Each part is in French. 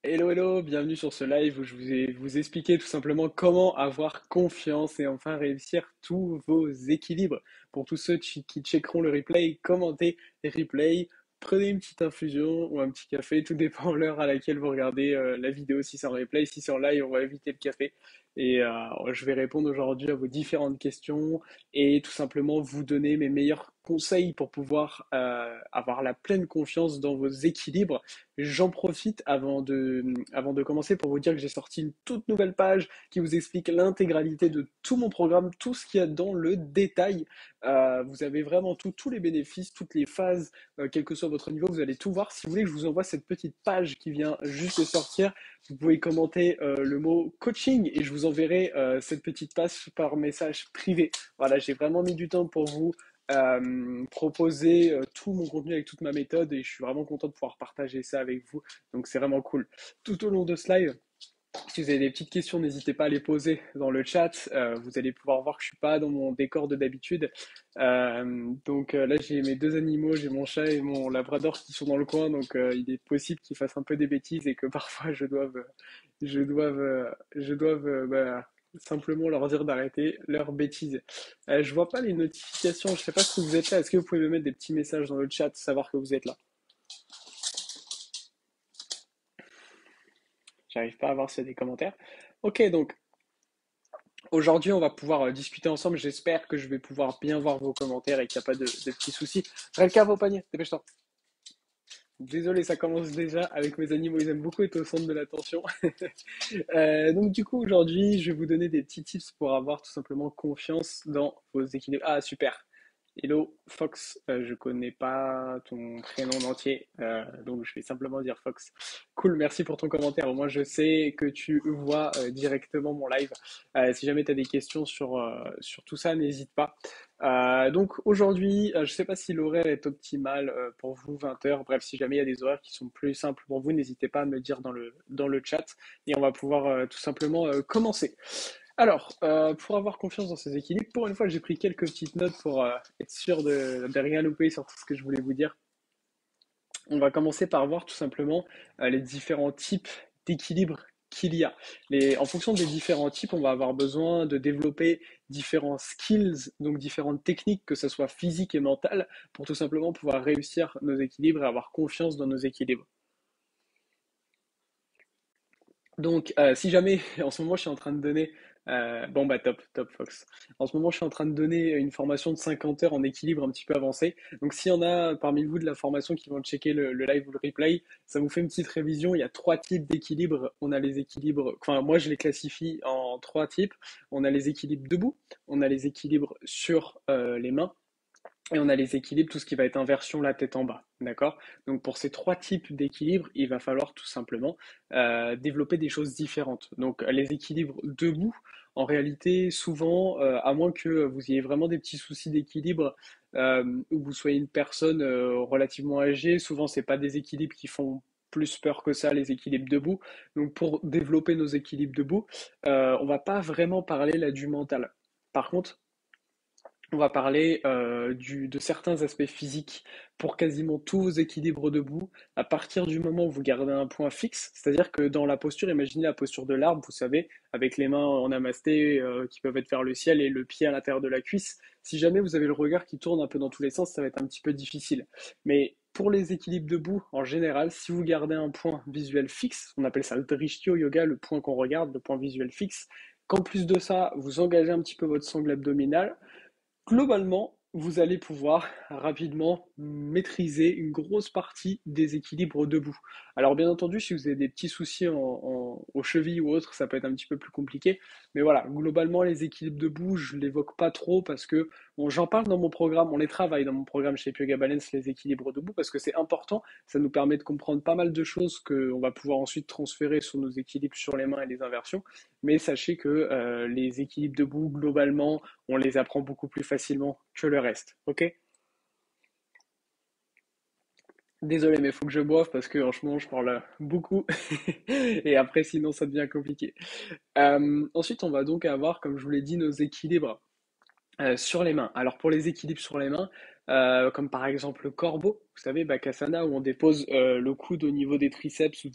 Hello, hello, bienvenue sur ce live où je vais vous expliquer tout simplement comment avoir confiance et enfin réussir tous vos équilibres. Pour tous ceux qui checkeront le replay, commentez les replays, prenez une petite infusion ou un petit café, tout dépend de l'heure à laquelle vous regardez la vidéo, si c'est en replay, si c'est en live, on va éviter le café. Et je vais répondre aujourd'hui à vos différentes questions et tout simplement vous donner mes meilleurs conseils pour pouvoir avoir la pleine confiance dans vos équilibres. J'en profite avant de commencer pour vous dire que j'ai sorti une toute nouvelle page qui vous explique l'intégralité de tout mon programme, tout ce qu'il y a dans le détail. Vous avez vraiment tout, tous les bénéfices, toutes les phases, quel que soit votre niveau, vous allez tout voir. Si vous voulez que je vous envoie cette petite page qui vient juste de sortir, vous pouvez commenter le mot coaching et je vous enverrai cette petite page par message privé. Voilà, j'ai vraiment mis du temps pour vous proposer tout mon contenu avec toute ma méthode et je suis vraiment content de pouvoir partager ça avec vous. Donc c'est vraiment cool. Tout au long de ce live, si vous avez des petites questions, n'hésitez pas à les poser dans le chat. Vous allez pouvoir voir que je suis pas dans mon décor de d'habitude. Là, j'ai mes deux animaux, j'ai mon chat et mon labrador qui sont dans le coin. Donc, il est possible qu'ils fassent un peu des bêtises et que parfois je doive simplement leur dire d'arrêter leurs bêtises. Je vois pas les notifications. Je sais pas si vous êtes là. Est-ce que vous pouvez me mettre des petits messages dans le chat, savoir que vous êtes là? J'arrive pas à voir s'il y a des commentaires. Ok, donc aujourd'hui, on va pouvoir discuter ensemble. J'espère que je vais pouvoir bien voir vos commentaires et qu'il n'y a pas de petits soucis. Relka, au panier, dépêche-toi. Désolé, ça commence déjà avec mes animaux. Ils aiment beaucoup être au centre de l'attention. Donc, du coup, aujourd'hui, je vais vous donner des petits tips pour avoir tout simplement confiance dans vos équilibres. Ah, super. Hello, Fox. Je connais pas ton prénom en entier, donc je vais simplement dire Fox. Cool, merci pour ton commentaire. Au moins, je sais que tu vois directement mon live. Si jamais tu as des questions sur tout ça, n'hésite pas. Donc aujourd'hui, je ne sais pas si l'horaire est optimal pour vous, 20 heures. Bref, si jamais il y a des horaires qui sont plus simples pour vous, n'hésitez pas à me le dire dans le chat et on va pouvoir tout simplement commencer. Alors, pour avoir confiance dans ces équilibres, pour une fois, j'ai pris quelques petites notes pour être sûr de rien louper sur tout ce que je voulais vous dire. On va commencer par voir tout simplement les différents types d'équilibre qu'il y a. En fonction des différents types, on va avoir besoin de développer différents skills, donc différentes techniques, que ce soit physique et mentale, pour tout simplement pouvoir réussir nos équilibres et avoir confiance dans nos équilibres. Donc, si jamais, en ce moment, je suis en train de donner, bon bah top, top Fox. En ce moment, je suis en train de donner une formation de 50 heures en équilibre un petit peu avancé. Donc, s'il y en a parmi vous de la formation qui vont checker le live ou le replay, ça vous fait une petite révision. Il y a trois types d'équilibres. On a les équilibres, enfin moi je les classifie en trois types. On a les équilibres debout, on a les équilibres sur les mains et on a les équilibres, tout ce qui va être inversion, la tête en bas. D'accord? Donc pour ces trois types d'équilibres, il va falloir tout simplement développer des choses différentes. Donc les équilibres debout, en réalité, souvent, à moins que vous ayez vraiment des petits soucis d'équilibre ou vous soyez une personne relativement âgée, souvent c'est pas des équilibres qui font plus peur que ça, les équilibres debout. Donc pour développer nos équilibres debout, on va pas vraiment parler là du mental. Par contre, on va parler de certains aspects physiques pour quasiment tous vos équilibres debout. À partir du moment où vous gardez un point fixe, c'est-à-dire que dans la posture, imaginez la posture de l'arbre, vous savez, avec les mains en namasté qui peuvent être vers le ciel et le pied à l'intérieur de la cuisse. Si jamais vous avez le regard qui tourne un peu dans tous les sens, ça va être un petit peu difficile. Mais pour les équilibres debout, en général, si vous gardez un point visuel fixe, on appelle ça le Drishtio Yoga, le point qu'on regarde, le point visuel fixe, qu'en plus de ça, vous engagez un petit peu votre sangle abdominale, globalement, vous allez pouvoir rapidement maîtriser une grosse partie des équilibres debout. Alors bien entendu, si vous avez des petits soucis aux chevilles ou autres, ça peut être un petit peu plus compliqué. Mais voilà, globalement, les équilibres debout, je ne l'évoque pas trop parce que bon, j'en parle dans mon programme, on les travaille dans mon programme chez Yoga Balance, les équilibres debout, parce que c'est important. Ça nous permet de comprendre pas mal de choses qu'on va pouvoir ensuite transférer sur nos équilibres sur les mains et les inversions. Mais sachez que les équilibres debout, globalement, on les apprend beaucoup plus facilement que le reste. Ok? Désolé, mais il faut que je boive parce que franchement, je parle beaucoup. Et après, sinon, ça devient compliqué. Ensuite, on va donc avoir, comme je vous l'ai dit, nos équilibres sur les mains. Alors pour les équilibres sur les mains, comme par exemple le corbeau, vous savez, Bakasana, où on dépose le coude au niveau des triceps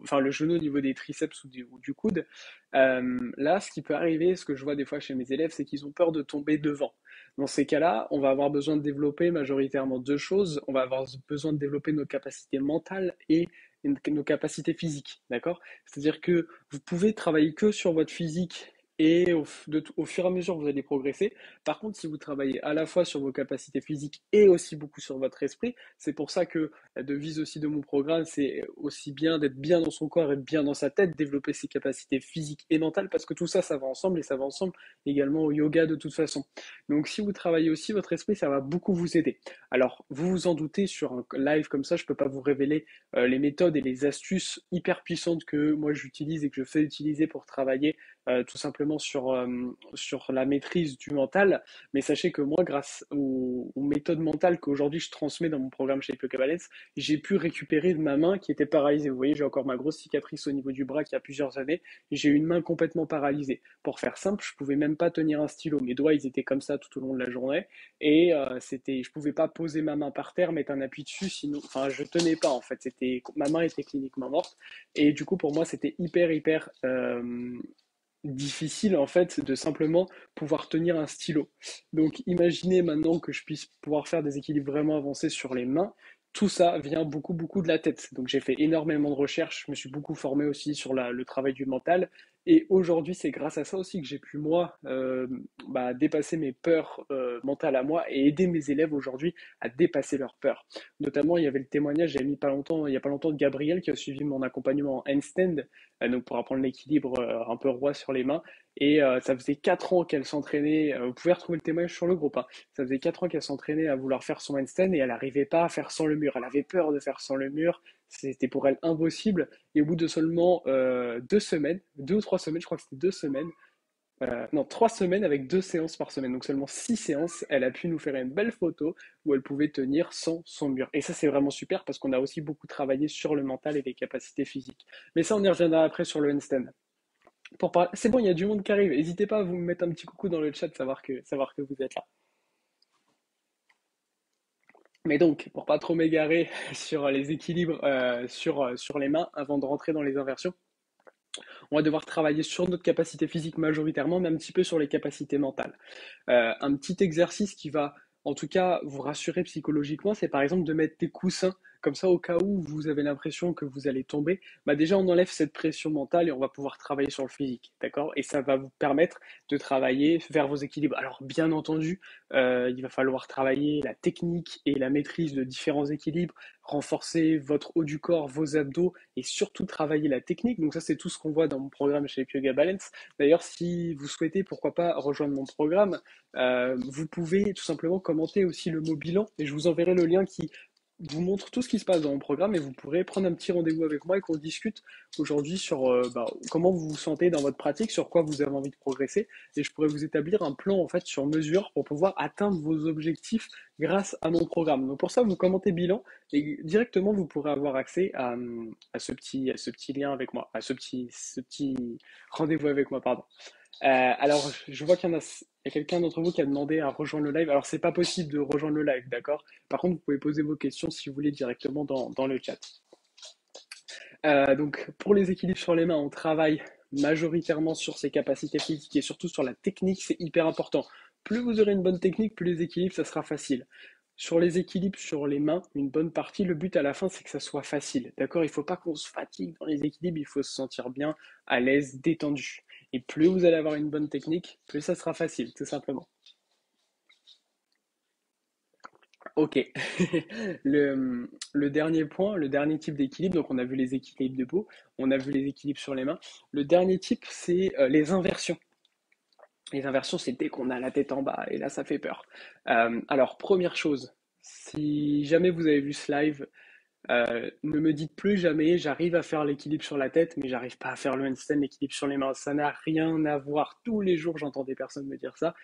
enfin le genou au niveau des triceps ou du coude. Là, ce qui peut arriver, ce que je vois des fois chez mes élèves, c'est qu'ils ont peur de tomber devant. Dans ces cas-là, on va avoir besoin de développer majoritairement deux choses. On va avoir besoin de développer nos capacités mentales et nos capacités physiques, d'accord? C'est-à-dire que vous pouvez travailler que sur votre physique et au fur et à mesure, vous allez progresser. Par contre, si vous travaillez à la fois sur vos capacités physiques et aussi beaucoup sur votre esprit, c'est pour ça que la devise aussi de mon programme, c'est aussi bien d'être bien dans son corps et bien dans sa tête, développer ses capacités physiques et mentales, parce que tout ça, ça va ensemble et ça va ensemble également au yoga de toute façon. Donc, si vous travaillez aussi votre esprit, ça va beaucoup vous aider. Alors, vous vous en doutez, sur un live comme ça, je ne peux pas vous révéler les méthodes et les astuces hyper puissantes que moi j'utilise et que je fais utiliser pour travailler tout simplement sur la maîtrise du mental. Mais sachez que moi, grâce aux méthodes mentales qu'aujourd'hui je transmets dans mon programme chez Yoga Balance, j'ai pu récupérer de ma main qui était paralysée. Vous voyez, j'ai encore ma grosse cicatrice au niveau du bras qui a plusieurs années. J'ai une main complètement paralysée. Pour faire simple, je pouvais même pas tenir un stylo. Mes doigts, ils étaient comme ça tout au long de la journée. Et je pouvais pas poser ma main par terre, mettre un appui dessus, sinon, enfin, je tenais pas en fait. Ma main était cliniquement morte. Et du coup, pour moi, c'était hyper difficile en fait de simplement pouvoir tenir un stylo. Donc imaginez maintenant que je puisse pouvoir faire des équilibres vraiment avancés sur les mains. Tout ça vient beaucoup de la tête. Donc j'ai fait énormément de recherches, je me suis beaucoup formé aussi sur le travail du mental. Et aujourd'hui, c'est grâce à ça aussi que j'ai pu, moi, dépasser mes peurs mentales à moi et aider mes élèves aujourd'hui à dépasser leurs peurs. Notamment, il y avait le témoignage, il n'y a pas longtemps, de Gabriel qui a suivi mon accompagnement en handstand, donc pour apprendre l'équilibre un peu roi sur les mains. Et ça faisait 4 ans qu'elle s'entraînait, vous pouvez retrouver le témoignage sur le groupe, hein. Ça faisait 4 ans qu'elle s'entraînait à vouloir faire son handstand et elle n'arrivait pas à faire sans le mur. Elle avait peur de faire sans le mur, c'était pour elle impossible. Et au bout de seulement 2 semaines, 2 ou 3 semaines, je crois que c'était 2 semaines, non, 3 semaines avec 2 séances par semaine, donc seulement 6 séances, elle a pu nous faire une belle photo où elle pouvait tenir sans son mur. Et ça, c'est vraiment super parce qu'on a aussi beaucoup travaillé sur le mental et les capacités physiques. Mais ça, on y reviendra après sur le handstand. C'est bon, il y a du monde qui arrive. N'hésitez pas à vous mettre un petit coucou dans le chat, savoir que vous êtes là. Mais donc, pour pas trop m'égarer sur les équilibres sur les mains, avant de rentrer dans les inversions, on va devoir travailler sur notre capacité physique majoritairement, mais un petit peu sur les capacités mentales. Un petit exercice qui va, en tout cas, vous rassurer psychologiquement, c'est par exemple de mettre des coussins. Comme ça, au cas où vous avez l'impression que vous allez tomber, bah déjà on enlève cette pression mentale et on va pouvoir travailler sur le physique, d'accord? Et ça va vous permettre de travailler vers vos équilibres. Alors bien entendu, il va falloir travailler la technique et la maîtrise de différents équilibres, renforcer votre haut du corps, vos abdos et surtout travailler la technique. Donc ça, c'est tout ce qu'on voit dans mon programme chez Yoga Balance. D'ailleurs, si vous souhaitez, pourquoi pas rejoindre mon programme, vous pouvez tout simplement commenter aussi le mot bilan et je vous enverrai le lien qui vous montre tout ce qui se passe dans mon programme et vous pourrez prendre un petit rendez-vous avec moi et qu'on discute aujourd'hui sur comment vous vous sentez dans votre pratique, sur quoi vous avez envie de progresser et je pourrais vous établir un plan en fait sur mesure pour pouvoir atteindre vos objectifs grâce à mon programme. Donc pour ça, vous commentez bilan et directement vous pourrez avoir accès à ce petit lien avec moi, à ce petit rendez-vous avec moi, pardon. Alors, je vois qu'il y a quelqu'un d'entre vous qui a demandé à rejoindre le live. Alors, c'est pas possible de rejoindre le live, d'accord? Par contre, vous pouvez poser vos questions si vous voulez directement dans le chat. Donc, pour les équilibres sur les mains, on travaille majoritairement sur ses capacités physiques et surtout sur la technique, c'est hyper important. Plus vous aurez une bonne technique, plus les équilibres, ça sera facile. Sur les équilibres sur les mains, une bonne partie, le but à la fin, c'est que ça soit facile. D'accord? Il ne faut pas qu'on se fatigue dans les équilibres, il faut se sentir bien, à l'aise, détendu. Et plus vous allez avoir une bonne technique, plus ça sera facile, tout simplement. Ok. Le dernier point, le dernier type d'équilibre, donc on a vu les équilibres debout, on a vu les équilibres sur les mains. Le dernier type, c'est les inversions. Les inversions, c'est dès qu'on a la tête en bas, et là, ça fait peur. Alors, première chose, si jamais vous avez vu ce live, ne me dites plus jamais, j'arrive à faire l'équilibre sur la tête, mais j'arrive pas à faire le handstand, l'équilibre sur les mains. Ça n'a rien à voir. Tous les jours, j'entends des personnes me dire ça.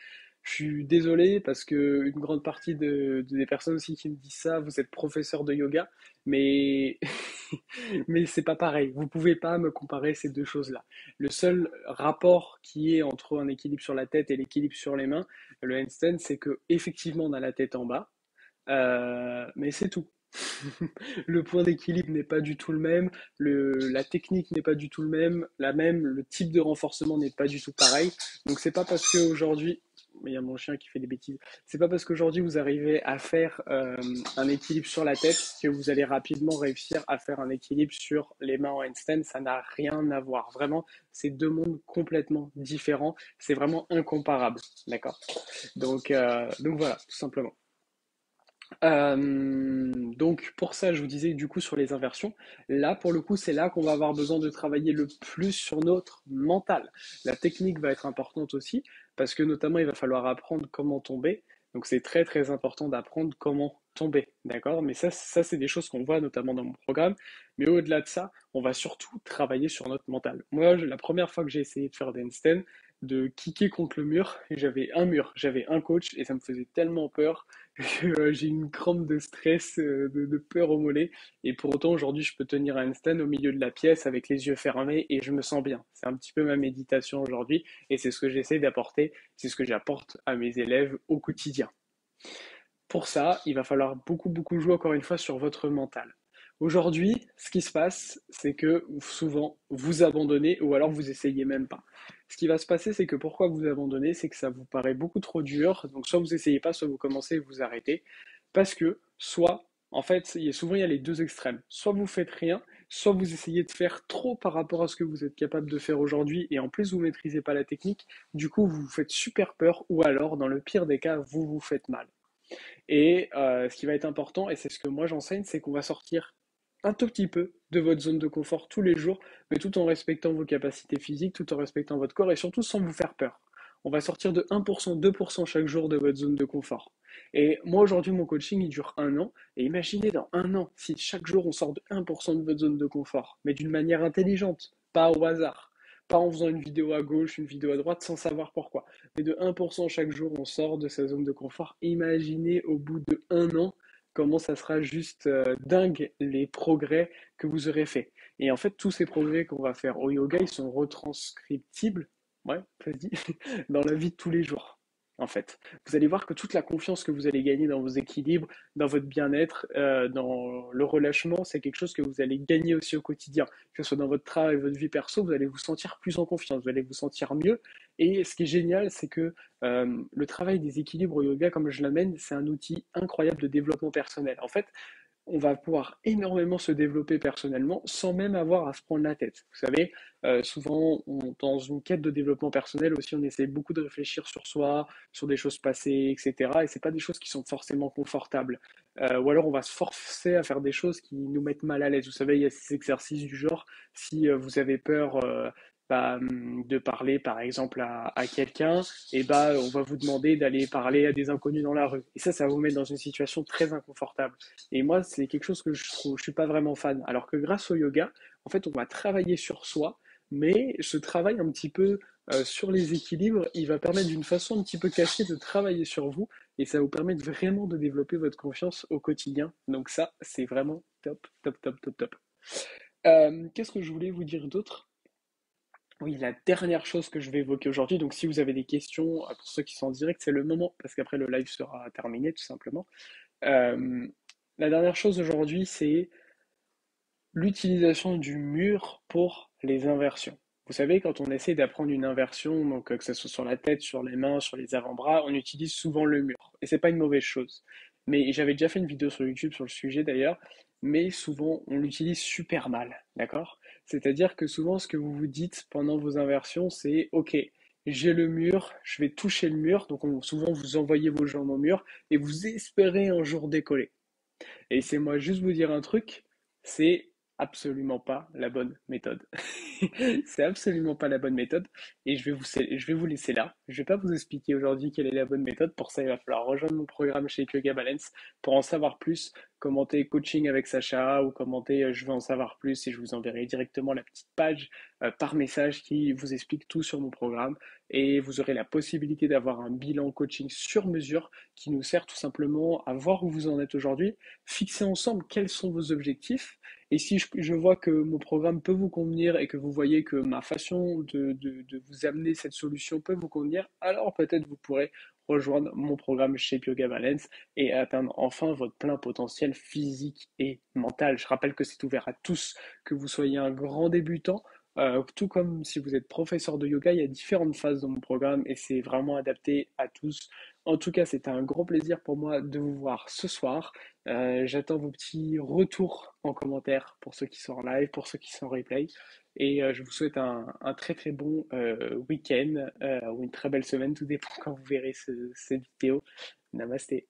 Je suis désolé parce que une grande partie des personnes aussi qui me disent ça, vous êtes professeur de yoga, mais mais c'est pas pareil. Vous pouvez pas me comparer ces deux choses-là. Le seul rapport qui est entre un équilibre sur la tête et l'équilibre sur les mains, le handstand, c'est que effectivement on a la tête en bas. Mais c'est tout. Le point d'équilibre n'est pas du tout le même, la technique n'est pas du tout le type de renforcement n'est pas du tout pareil. Donc c'est pas parce qu'aujourd'hui, il y a mon chien qui fait des bêtises, c'est pas parce qu'aujourd'hui vous arrivez à faire un équilibre sur la tête que vous allez rapidement réussir à faire un équilibre sur les mains en handstand, ça n'a rien à voir. Vraiment, c'est deux mondes complètement différents, c'est vraiment incomparable, d'accord? Donc voilà, tout simplement. Donc pour ça, je vous disais du coup sur les inversions, là pour le coup, c'est là qu'on va avoir besoin de travailler le plus sur notre mental. La technique va être importante aussi parce que notamment il va falloir apprendre comment tomber. Donc c'est très très important d'apprendre comment tomber, d'accord? Mais ça c'est des choses qu'on voit notamment dans mon programme. Mais au-delà de ça, on va surtout travailler sur notre mental. Moi, la première fois que j'ai essayé de faire des handstands, de kicker contre le mur, j'avais un coach et ça me faisait tellement peur j'ai une crampe de stress, de peur au mollet. Et pour autant, aujourd'hui, je peux tenir un handstand au milieu de la pièce avec les yeux fermés et je me sens bien. C'est un petit peu ma méditation aujourd'hui et c'est ce que j'essaie d'apporter, c'est ce que j'apporte à mes élèves au quotidien. Pour ça, il va falloir beaucoup, beaucoup jouer encore une fois sur votre mental. Aujourd'hui, ce qui se passe, c'est que souvent, vous abandonnez ou alors vous essayez même pas. Ce qui va se passer, c'est que pourquoi vous abandonnez, c'est que ça vous paraît beaucoup trop dur. Donc, soit vous essayez pas, soit vous commencez et vous arrêtez. Parce que, soit, en fait, souvent il y a les deux extrêmes. Soit vous faites rien, soit vous essayez de faire trop par rapport à ce que vous êtes capable de faire aujourd'hui et en plus vous maîtrisez pas la technique. Du coup, vous vous faites super peur ou alors, dans le pire des cas, vous vous faites mal. Et ce qui va être important, et c'est ce que moi j'enseigne, c'est qu'on va sortir un tout petit peu de votre zone de confort tous les jours, mais tout en respectant vos capacités physiques, tout en respectant votre corps et surtout sans vous faire peur. On va sortir de 1%, 2% chaque jour de votre zone de confort. Et moi aujourd'hui, mon coaching, il dure un an. Et imaginez dans un an, si chaque jour on sort de 1% de votre zone de confort, mais d'une manière intelligente, pas au hasard, pas en faisant une vidéo à gauche, une vidéo à droite sans savoir pourquoi. Mais de 1% chaque jour, on sort de sa zone de confort. Imaginez au bout de un an comment ça sera juste dingue les progrès que vous aurez fait. Et en fait, tous ces progrès qu'on va faire au yoga, ils sont retranscriptibles, ouais, vas-y, dans la vie de tous les jours. En fait, vous allez voir que toute la confiance que vous allez gagner dans vos équilibres, dans votre bien-être, dans le relâchement, c'est quelque chose que vous allez gagner aussi au quotidien. Que ce soit dans votre travail, votre vie perso, vous allez vous sentir plus en confiance, vous allez vous sentir mieux. Et ce qui est génial, c'est que le travail des équilibres au yoga, comme je l'amène, c'est un outil incroyable de développement personnel. En fait, on va pouvoir énormément se développer personnellement sans même avoir à se prendre la tête. Vous savez, souvent, dans une quête de développement personnel aussi, on essaie beaucoup de réfléchir sur soi, sur des choses passées, etc. Et c'est pas des choses qui sont forcément confortables. Ou alors, on va se forcer à faire des choses qui nous mettent mal à l'aise. Vous savez, il y a ces exercices du genre, si vous avez peur de parler, par exemple, à quelqu'un, et bah, on va vous demander d'aller parler à des inconnus dans la rue. Et ça va vous mettre dans une situation très inconfortable. Et moi, c'est quelque chose que je suis pas vraiment fan. Alors que grâce au yoga, en fait, on va travailler sur soi, mais ce travail un petit peu sur les équilibres, il va permettre d'une façon un petit peu cachée de travailler sur vous, et ça vous permet vraiment de développer votre confiance au quotidien. Donc ça, c'est vraiment top, top, top, top, top. Qu'est-ce que je voulais vous dire d'autre? Oui, la dernière chose que je vais évoquer aujourd'hui, donc si vous avez des questions, pour ceux qui sont en direct, c'est le moment, parce qu'après le live sera terminé, tout simplement. Euh, la dernière chose aujourd'hui, c'est l'utilisation du mur pour les inversions. Vous savez, quand on essaie d'apprendre une inversion, donc que ce soit sur la tête, sur les mains, sur les avant-bras, on utilise souvent le mur. Et c'est pas une mauvaise chose. Mais j'avais déjà fait une vidéo sur YouTube sur le sujet d'ailleurs, mais souvent on l'utilise super mal, d'accord? C'est-à-dire que souvent ce que vous vous dites pendant vos inversions, c'est OK, j'ai le mur, je vais toucher le mur, donc souvent vous envoyez vos jambes au mur et vous espérez un jour décoller. Et c'est moi juste vous dire un truc, c'est absolument pas la bonne méthode. C'est absolument pas la bonne méthode. Et je vais vous laisser là. Je vais pas vous expliquer aujourd'hui quelle est la bonne méthode. Pour ça, il va falloir rejoindre mon programme chez Yoga Balance pour en savoir plus. Commenter coaching avec Sacha ou commenter je veux en savoir plus et je vous enverrai directement la petite page par message qui vous explique tout sur mon programme. Et vous aurez la possibilité d'avoir un bilan coaching sur mesure qui nous sert tout simplement à voir où vous en êtes aujourd'hui, fixer ensemble quels sont vos objectifs Et si je vois que mon programme peut vous convenir et que vous voyez que ma façon de vous amener cette solution peut vous convenir, alors peut-être vous pourrez rejoindre mon programme Shape Yoga Balance et atteindre enfin votre plein potentiel physique et mental. Je rappelle que c'est ouvert à tous, que vous soyez un grand débutant, tout comme si vous êtes professeur de yoga, il y a différentes phases dans mon programme et c'est vraiment adapté à tous. En tout cas, c'était un grand plaisir pour moi de vous voir ce soir. J'attends vos petits retours en commentaire pour ceux qui sont en live, pour ceux qui sont en replay. Et je vous souhaite un très très bon week-end ou une très belle semaine, tout dépend quand vous verrez cette vidéo. Namasté.